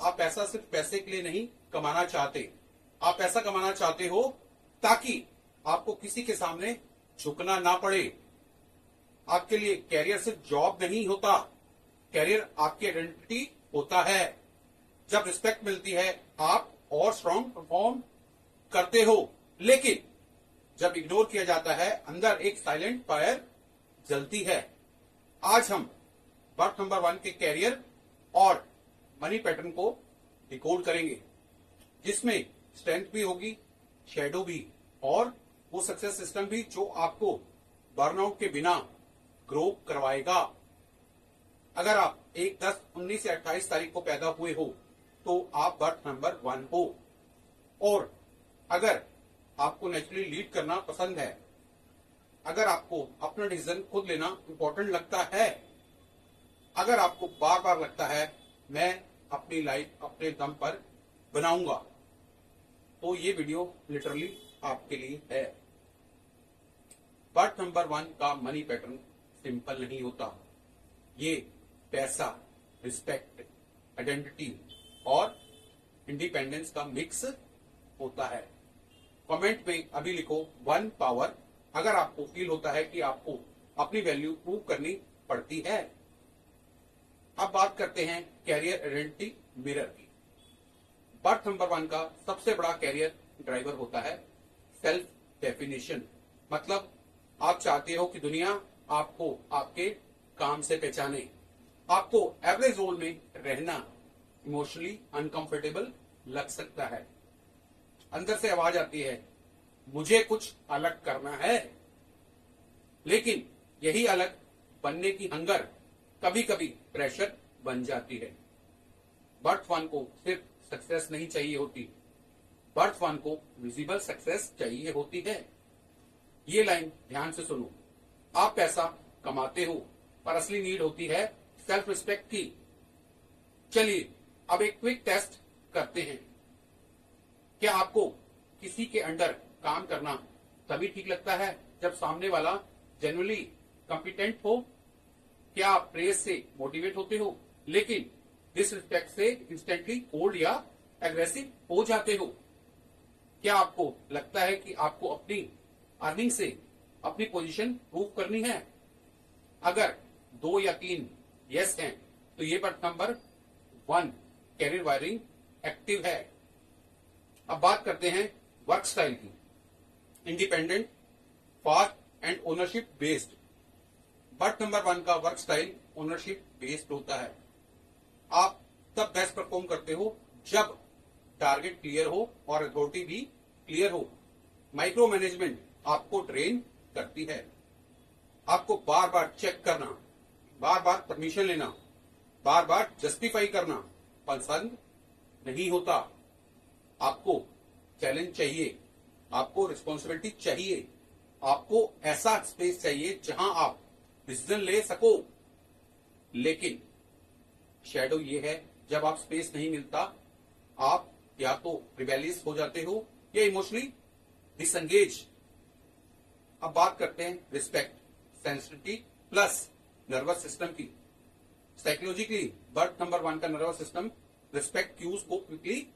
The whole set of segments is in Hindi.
आप पैसा सिर्फ पैसे के लिए नहीं कमाना चाहते, आप पैसा कमाना चाहते हो ताकि आपको किसी के सामने झुकना ना पड़े। आपके लिए कैरियर सिर्फ जॉब नहीं होता, कैरियर आपकी आइडेंटिटी होता है। जब रिस्पेक्ट मिलती है आप और स्ट्रांग परफॉर्म करते हो, लेकिन जब इग्नोर किया जाता है अंदर एक साइलेंट फायर जलती है। आज हम बर्थ नंबर 1 के कैरियर और मनी पैटर्न को डिकोड करेंगे, जिसमें स्ट्रेंथ भी होगी, शैडो भी, और वो सक्सेस सिस्टम भी जो आपको बर्नआउट के बिना ग्रो करवाएगा। अगर आप 1, 10, 19 या 28 तारीख को पैदा हुए हो तो आप बर्थ नंबर 1 हो। और अगर आपको नेचुरली लीड करना पसंद है, अगर आपको अपना डिसीजन खुद लेना इंपॉर्टेंट लगता है, अगर आपको बार बार लगता है मैं अपनी लाइफ अपने दम पर बनाऊंगा, तो ये वीडियो लिटरली आपके लिए है। बर्थ नंबर 1 का मनी पैटर्न सिंपल नहीं होता। ये पैसा, रिस्पेक्ट, आइडेंटिटी और इंडिपेंडेंस का मिक्स होता है। कमेंट में अभी लिखो 1 पावर अगर आपको फील होता है कि आपको अपनी वैल्यू प्रूव करनी पड़ती है। अब बात करते हैं कैरियर आइडेंटिटी मिरर की। बर्थ नंबर 1 का सबसे बड़ा कैरियर ड्राइवर होता है सेल्फ डेफिनेशन। मतलब आप चाहते हो कि दुनिया आपको आपके काम से पहचाने। आपको एवरेज रोल में रहना इमोशनली अनकंफर्टेबल लग सकता है। अंदर से आवाज आती है मुझे कुछ अलग करना है, लेकिन यही अलग बनने की हंगर कभी कभी प्रेशर बन जाती है। बर्थ 1 को सिर्फ सक्सेस नहीं चाहिए होती, बर्थ 1 को विजिबल सक्सेस चाहिए होती है। ये लाइन ध्यान से सुनो। आप पैसा कमाते हो पर असली नीड होती है सेल्फ रिस्पेक्ट की। चलिए अब एक क्विक टेस्ट करते हैं। क्या आपको किसी के अंडर काम करना तभी ठीक लगता है जब सामने वाला जेन्युइनली कॉम्पिटेंट हो? क्या आप प्रेज से मोटिवेट होते हो लेकिन डिसरिस्पेक्ट से इंस्टेंटली कोल्ड या एग्रेसिव हो जाते हो? क्या आपको लगता है कि आपको अपनी अर्निंग से अपनी पोजीशन प्रूव करनी है? अगर 2 या 3 यस हैं तो ये birth number 1 career wiring active है। अब बात करते हैं वर्क स्टाइल की। Independent, fast and ownership based. Birth number 1 का वर्क स्टाइल ओनरशिप बेस्ड होता है। आप तब बेस्ट परफॉर्म करते हो जब टारगेट क्लियर हो और अथॉरिटी भी क्लियर हो। माइक्रो मैनेजमेंट आपको ड्रेन करती है। आपको बार बार चेक करना, बार बार परमिशन लेना, बार बार जस्टिफाई करना पसंद नहीं होता। आपको चैलेंज चाहिए, आपको रिस्पॉन्सिबिलिटी चाहिए, आपको ऐसा स्पेस चाहिए जहां आप डिसीजन ले सको। लेकिन शैडो ये है जब आप स्पेस नहीं मिलता आप या तो रिबेलियस हो जाते हो या इमोशनली डिसएंगेज। अब बात करते हैं respect, sensitivity plus nervous system की। साइकोलॉजिकली बर्थ नंबर 1 का नर्वस सिस्टम रिस्पेक्ट क्यूज को क्विकली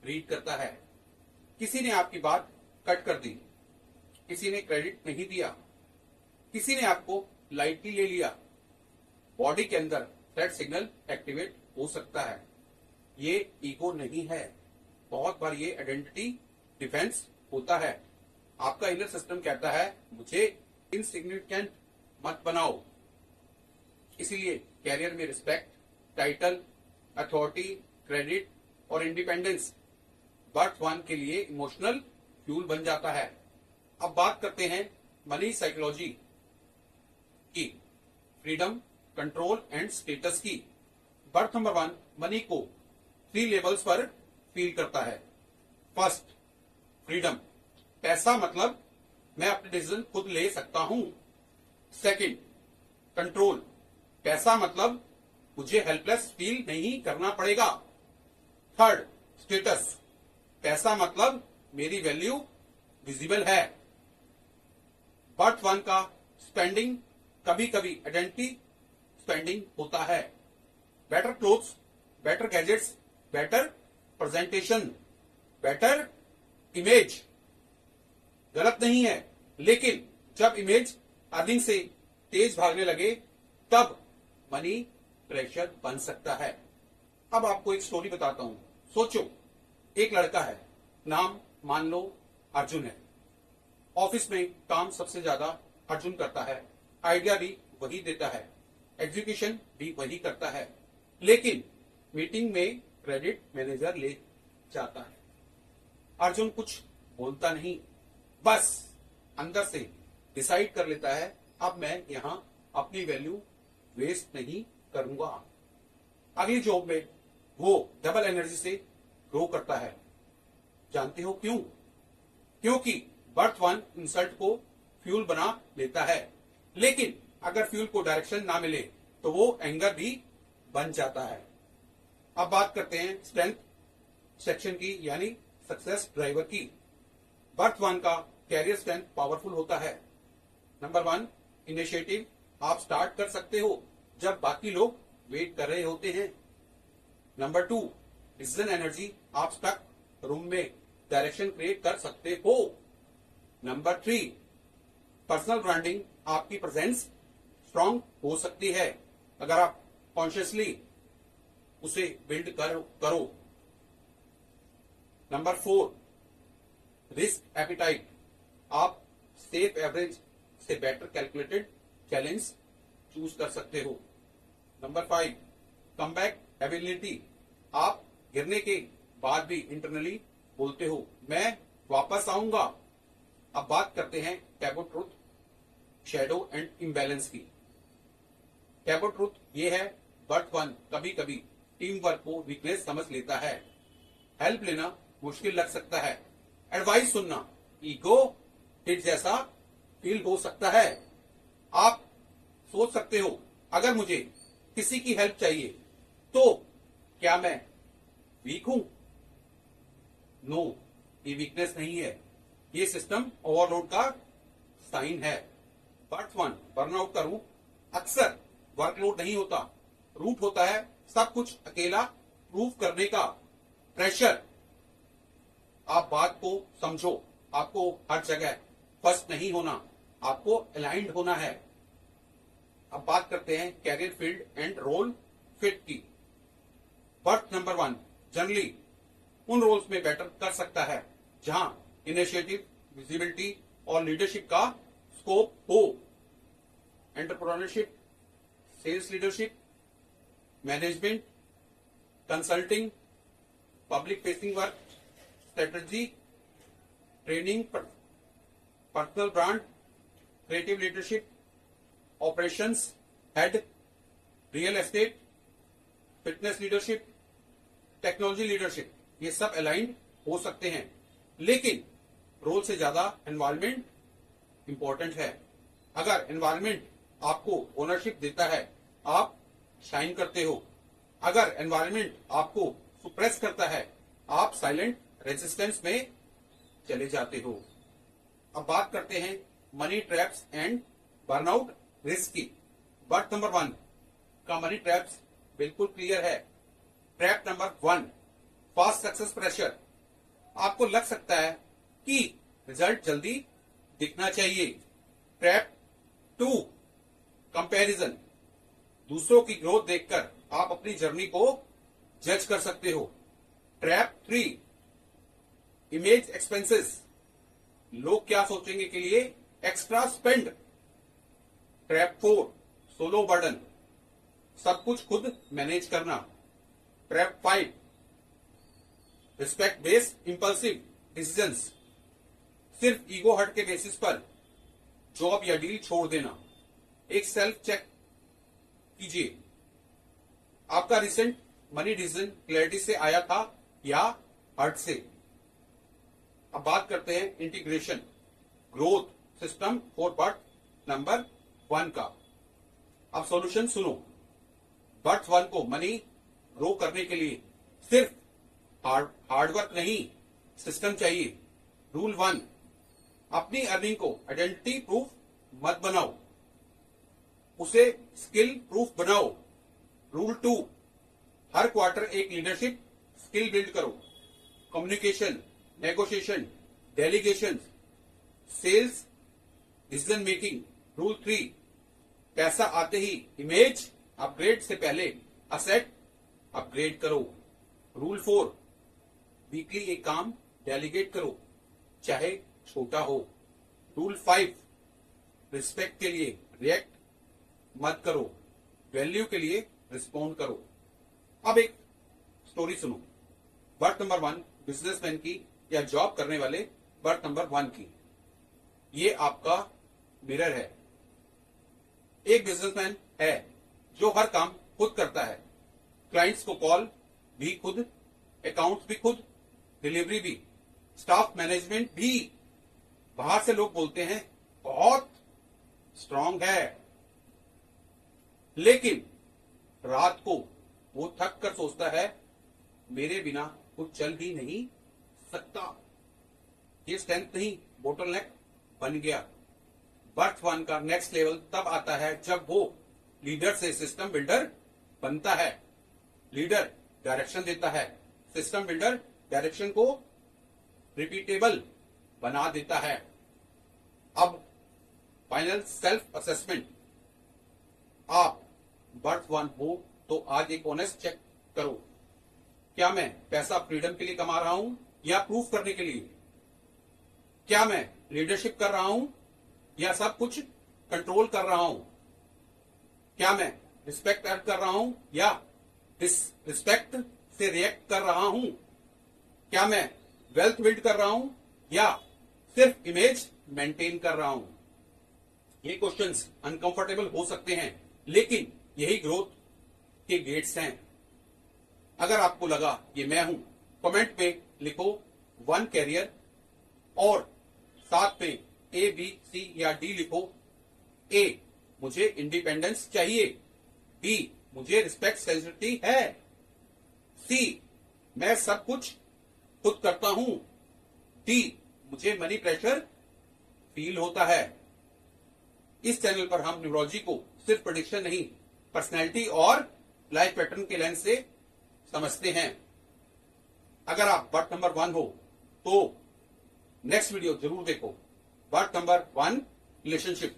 रीड करता है। किसी ने आपकी बात कट कर दी, किसी ने क्रेडिट नहीं दिया, किसी ने आपको लाइटली ले लिया, बॉडी के अंदर थ्रेट सिग्नल एक्टिवेट हो सकता है। ये ईगो नहीं है, बहुत बार ये आइडेंटिटी डिफेंस होता है। आपका इनर सिस्टम कहता है मुझे इनसिग्निफिकेंट मत बनाओ। इसीलिए कैरियर में रिस्पेक्ट, टाइटल, अथॉरिटी, क्रेडिट और इंडिपेंडेंस बर्थ 1 के लिए इमोशनल फ्यूल बन जाता है। अब बात करते हैं मनी साइकोलॉजी की, फ्रीडम, कंट्रोल एंड स्टेटस की। बर्थ नंबर 1 मनी को 3 लेवल्स पर फील करता है। फर्स्ट, फ्रीडम, पैसा मतलब मैं अपने डिसीजन खुद ले सकता हूं। सेकंड, कंट्रोल, पैसा मतलब मुझे हेल्पलेस फील नहीं करना पड़ेगा। थर्ड, स्टेटस, पैसा मतलब मेरी वैल्यू विजिबल है। बर्थ 1 का स्पेंडिंग कभी कभी आइडेंटिटी स्पेंडिंग होता है। Better clothes, better gadgets, better presentation, better image, गलत नहीं है, लेकिन जब इमेज अर्निंग से तेज भागने लगे तब मनी प्रेशर बन सकता है। अब आपको एक स्टोरी बताता हूं। सोचो, एक लड़का है, नाम मान लो अर्जुन है। ऑफिस में काम सबसे ज्यादा अर्जुन करता है, आइडिया भी वही देता है, एग्जीक्यूशन भी वही करता है, लेकिन मीटिंग में क्रेडिट मैनेजर ले जाता है। अर्जुन कुछ बोलता नहीं, बस अंदर से डिसाइड कर लेता है अब मैं यहां अपनी वैल्यू वेस्ट नहीं करूंगा। अगली जॉब में वो डबल एनर्जी से ग्रो करता है। जानते हो क्यों? क्योंकि बर्थ वन इंसल्ट को फ्यूल बना लेता है, लेकिन अगर फ्यूल को डायरेक्शन ना मिले तो वो एंगर भी बन जाता है। अब बात करते हैं स्ट्रेंथ सेक्शन की, यानी सक्सेस ड्राइवर की। बर्थ वन का कैरियर स्ट्रेंथ पावरफुल होता है। Number 1, initiative. आप स्टार्ट कर सकते हो जब बाकी लोग वेट कर रहे होते हैं। Number 2, decision energy. आप स्टक रूम में डायरेक्शन क्रिएट कर सकते हो। Number 3, personal branding. आपकी प्रेजेंस स्ट्रांग हो सकती है अगर आप कॉन्शियसली उसे बिल्ड करो। Number 4, risk appetite. आप सेफ एवरेज से बेटर कैलकुलेटेड चैलेंज चूज कर सकते हो। Number 5, comeback ability. आप गिरने के बाद भी इंटरनली बोलते हो, मैं वापस आऊंगा। अब बात करते हैं taboo truth, shadow and imbalance की। टैबू ट्रूथ ये है, बर्थ वन कभी कभी टीम वर्क को वीकनेस समझ लेता है। हेल्प लेना मुश्किल लग सकता है, एडवाइस सुनना ईगो हिट जैसा फील हो सकता है। आप सोच सकते हो, अगर मुझे किसी की हेल्प चाहिए तो क्या मैं वीक हूं? नो, ये वीकनेस नहीं है, ये सिस्टम ओवरलोड का साइन है। बर्थ वन बर्नआउट का रूट अक्सर वर्कलोड नहीं होता, रूट होता है सब कुछ अकेला प्रूव करने का प्रेशर। आप बात को समझो, आपको हर जगह फर्स्ट नहीं होना, आपको अलाइंड होना है। अब बात करते हैं career field and role fit की। बर्थ नंबर 1 जनरली उन रोल्स में बेटर कर सकता है जहां इनिशिएटिव, विजिबिलिटी और लीडरशिप का स्कोप हो। Entrepreneurship, sales leadership, management, consulting, public facing work, strategy, training, personal brand, creative leadership, operations head, real estate, fitness leadership, technology leadership, ये सब अलाइंड हो सकते हैं, लेकिन रोल से ज्यादा एनवायरमेंट इंपॉर्टेंट है। अगर एनवायरमेंट आपको ओनरशिप देता है, आप शाइन करते हो। अगर एनवायरमेंट आपको सुप्रेस करता है, आप साइलेंट रेजिस्टेंस में चले जाते हो। अब बात करते हैं money traps and burnout risk की। बर्थ नंबर 1 का मनी ट्रैप्स बिल्कुल क्लियर है। Trap number 1, fast success pressure. आपको लग सकता है कि रिजल्ट जल्दी दिखना चाहिए। Trap 2, comparison. दूसरों की ग्रोथ देखकर आप अपनी जर्नी को जज कर सकते हो। Trap 3, image expenses. लोग क्या सोचेंगे के लिए extra spend. Trap 4, solo burden. सब कुछ खुद मैनेज करना। Trap 5, respect based impulsive decisions. सिर्फ ईगो हर्ट के बेसिस पर जॉब या डील छोड़ देना। एक सेल्फ चेक कीजिए, आपका रिसेंट मनी डिसीजन क्लैरिटी से आया था या हर्ट से। अब बात करते हैं integration growth system for birth number 1 का। अब सॉल्यूशन सुनो। बर्थ 1 को मनी ग्रो करने के लिए सिर्फ हार्डवर्क नहीं, सिस्टम चाहिए। रूल 1, अपनी अर्निंग को आइडेंटिटी प्रूफ मत बनाओ, उसे स्किल प्रूफ बनाओ। रूल 2, हर क्वार्टर एक लीडरशिप स्किल बिल्ड करो, communication, negotiation, delegation, sales, decision making. Rule 3, पैसा आते ही इमेज अपग्रेड से पहले असेट अपग्रेड करो। रूल 4, वीकली एक काम डेलीगेट करो, चाहे छोटा हो। रूल 5, रिस्पेक्ट के लिए रिएक्ट मत करो, वैल्यू के लिए रिस्पॉन्ड करो। अब एक स्टोरी सुनो, बर्थ नंबर 1 बिजनेसमैन की या जॉब करने वाले बर्थ नंबर 1 की। ये आपका मिरर है। एक बिजनेसमैन है जो हर काम खुद करता है, क्लाइंट्स को कॉल भी खुद, अकाउंट्स भी खुद, डिलीवरी भी, स्टाफ मैनेजमेंट भी। बाहर से लोग बोलते हैं बहुत स्ट्रांग है, लेकिन रात को वो थक कर सोचता है मेरे बिना कुछ चल ही नहीं सकता। ये स्ट्रेंथ नहीं, बोटलनेक बन गया। बर्थ 1 का नेक्स्ट लेवल तब आता है जब वो लीडर से सिस्टम बिल्डर बनता है। लीडर डायरेक्शन देता है, सिस्टम बिल्डर डायरेक्शन को रिपीटेबल बना देता है। अब फाइनल सेल्फ असेसमेंट। आप बर्थ 1 हो तो आज एक ऑनेस्ट चेक करो, क्या मैं पैसा फ्रीडम के लिए कमा रहा हूं या प्रूफ करने के लिए? क्या मैं लीडरशिप कर रहा हूं या सब कुछ कंट्रोल कर रहा हूं? क्या मैं रिस्पेक्ट अर्न कर रहा हूं या डिसरिस्पेक्ट से रिएक्ट कर रहा हूं? क्या मैं वेल्थ बिल्ड कर रहा हूं या सिर्फ इमेज मेंटेन कर रहा हूं? ये क्वेश्चंस अनकंफर्टेबल हो सकते हैं, लेकिन यही ग्रोथ के गेट्स हैं। अगर आपको लगा ये मैं हूं, कमेंट में लिखो 1 कैरियर और साथ में A, B, C या D लिखो। A, मुझे इंडिपेंडेंस चाहिए। B, मुझे रिस्पेक्ट सेंसिटिविटी है। C, मैं सब कुछ खुद करता हूं। D, मुझे मनी प्रेशर फील होता है। इस चैनल पर हम न्यूरोलॉजी को सिर्फ प्रेडिक्शन नहीं, पर्सनैलिटी और लाइफ पैटर्न के लेंस से समझते हैं। अगर आप बर्थ नंबर 1 हो तो नेक्स्ट वीडियो जरूर देखो, बर्थ नंबर 1 रिलेशनशिप।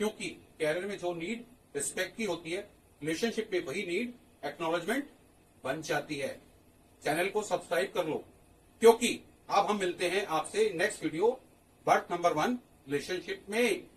क्योंकि कैरियर में जो नीड रिस्पेक्ट की होती है, रिलेशनशिप में वही नीड एक्नॉलेजमेंट बन जाती है। चैनल को सब्सक्राइब कर लो, क्योंकि अब हम मिलते हैं आपसे next video birth number 1 relationship में।